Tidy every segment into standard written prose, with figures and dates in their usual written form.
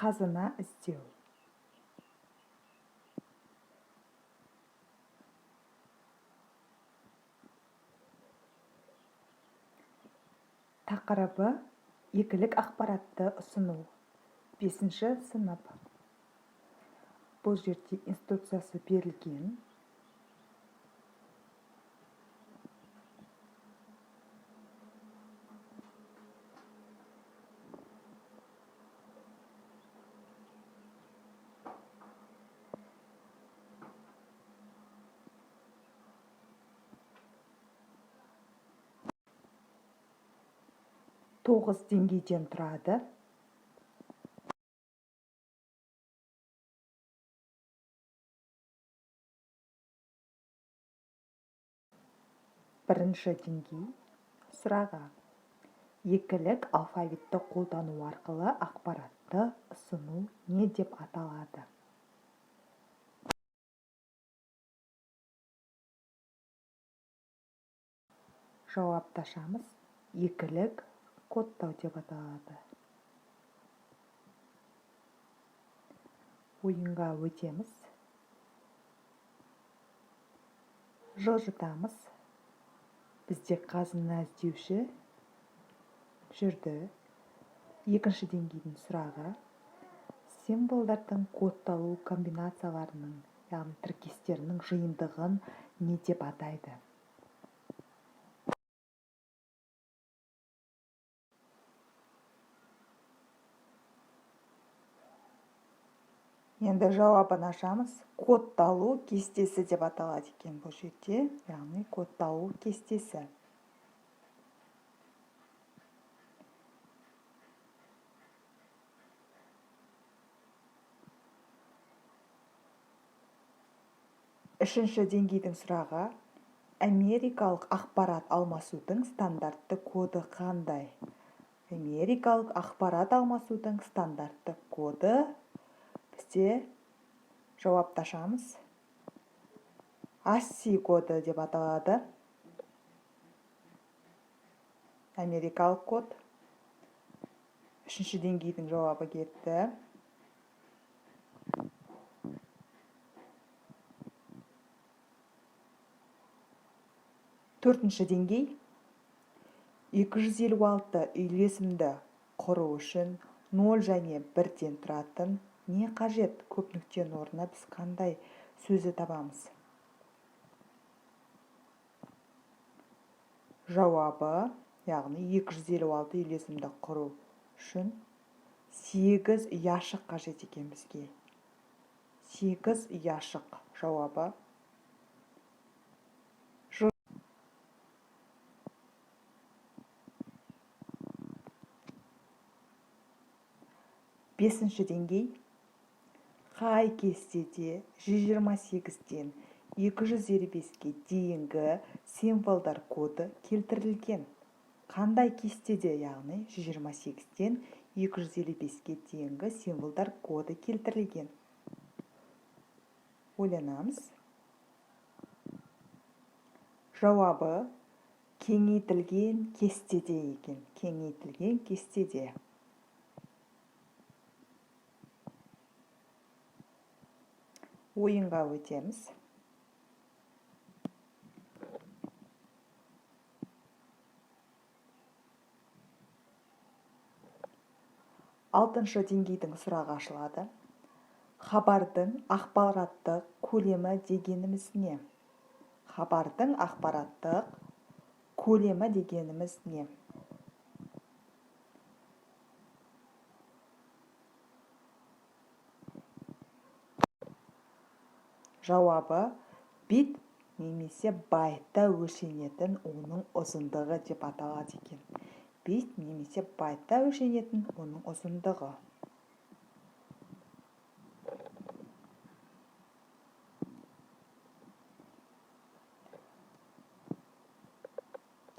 Қазына іздеу. Тақырыбы екілік ақпаратты ұсыну. 5-ші сынып. Бұл жерде инструкциясы берілген. Тоғыз деңгейден тұрады. Бірінші деңгей сұраға. Екілік алфавитті қолдану арқылы ақпаратты ұсыну не деп аталады? Жауапташамыз екілік кодтау деп аталады. Ойынға өтеміз. Жылжытамыз. Бізде қазына іздеуші жүрді. Екінші деңгейдің сұрағы. Символдардың кодталу комбинацияларының, яғни тіркестерінің жиынтығын не деп атайды? Енді жауабын ашамыз. Кодталу кестесі деп аталады екен бұл жерде, яғни кодталу кестесі. Үшінші деңгейдің сұрағы. Америкалық ақпарат алмасудың стандартты коды қандай? Америкалық ақпарат алмасудың стандартты коды бізде жауапташамыз ASCII коды деп аталады. Америкалық код. Үшінші деңгейдің жауабы кетті. Төртінші деңгей. 256 үйлесімді құру үшін 0 және 1-ден тұратын не қажет? Көп нүктенің орнына біз қандай сөзі табамыз? Жауабы, яғни 256 үйлесімді құру үшін 8 ұяшық қажет екен бізге. 8 ұяшық жауабы. Бесінші деңгей. Қай кестеде 128-ден 255-ге дейінгі символдар коды келтірілген? Қандай кестеде, яғни 128-ден 255-ге дейінгі символдар коды келтірілген? Ойланамыз. Жауабы кеңейтілген кестеде екен. Кеңейтілген кестеде. Ойынға өтеміз. Алтыншы деңгейдің сұрағы ашылады. Хабардың ақпараттық көлемі дегеніміз не? Хабардың ақпараттық көлемі дегеніміз не? Жауабы бит немесе байтта өлшенетін оның ұзындығы деп аталады екен. Бит немесе байтта өлшенетін оның ұзындығы.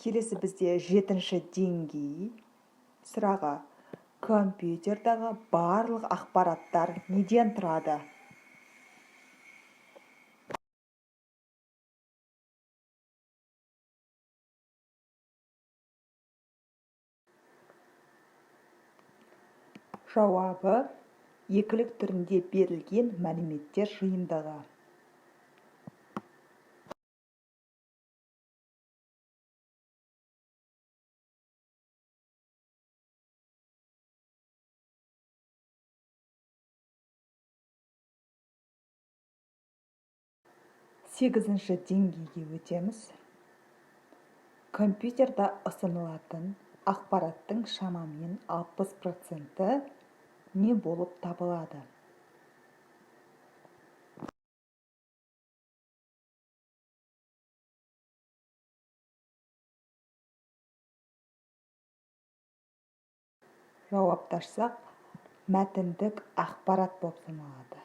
Келесі бізде 7-ші деңгей сұрағы. Компьютердағы барлық ақпараттар неден тұрады? Жауабы екілік түрінде берілген мәліметтер жиынтығы. Сегізінші деңгейге өтеміз. Компьютерда ұсынылатын ақпараттың шамамен 60% не болып табылады? Жауапташсақ, мәтіндік ақпарат болып саналады.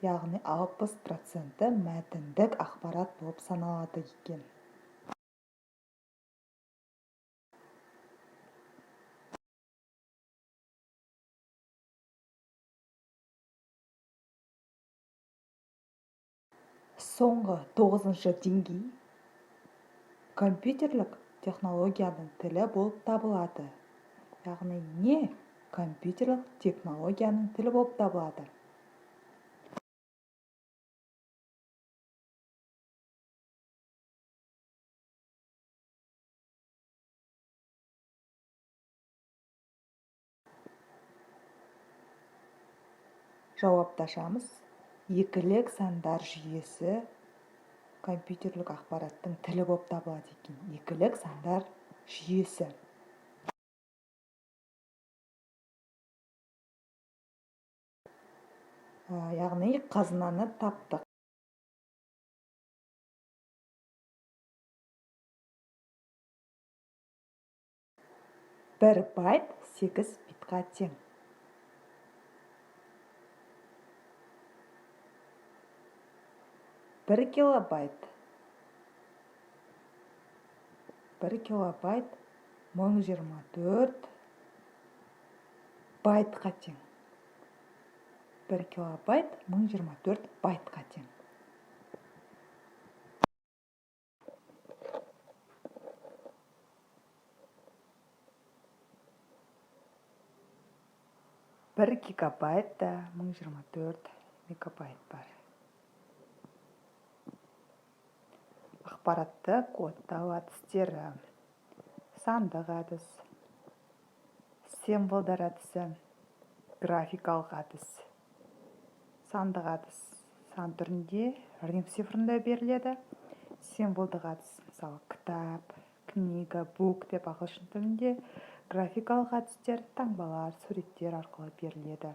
Яғни 60% мәтіндік ақпарат болып саналады екен. Соңғы 9-шы деңгей компьютерлік технологияның тілі болып табылады. Яғни не компьютерлік технологияның тілі болып табылады? Жауапташамыз, екілік сандар жүйесі компьютерлік ақпараттың тілі болып табылады екен. Екілік сандар жүйесі. Яғни қазынаны таптық. Бір байт 8 битқа тең. Бір килобайт 1024 байтқа тең. 1 килобайт 1024 байтқа тең. Бір гигабайтта 1024 мегабайт бар. Ақпаратты кодтау әдістері: сандық әдіс, символдар әдісі, графикалық әдіс. Сандық әдіс сан түрінде, рим цифрында беріледі. Символдық әдіс, мысалы, кітап, книга, бук деп ағылшын тілінде. Графикалық әдістер таңбалар, суреттер арқылы беріледі.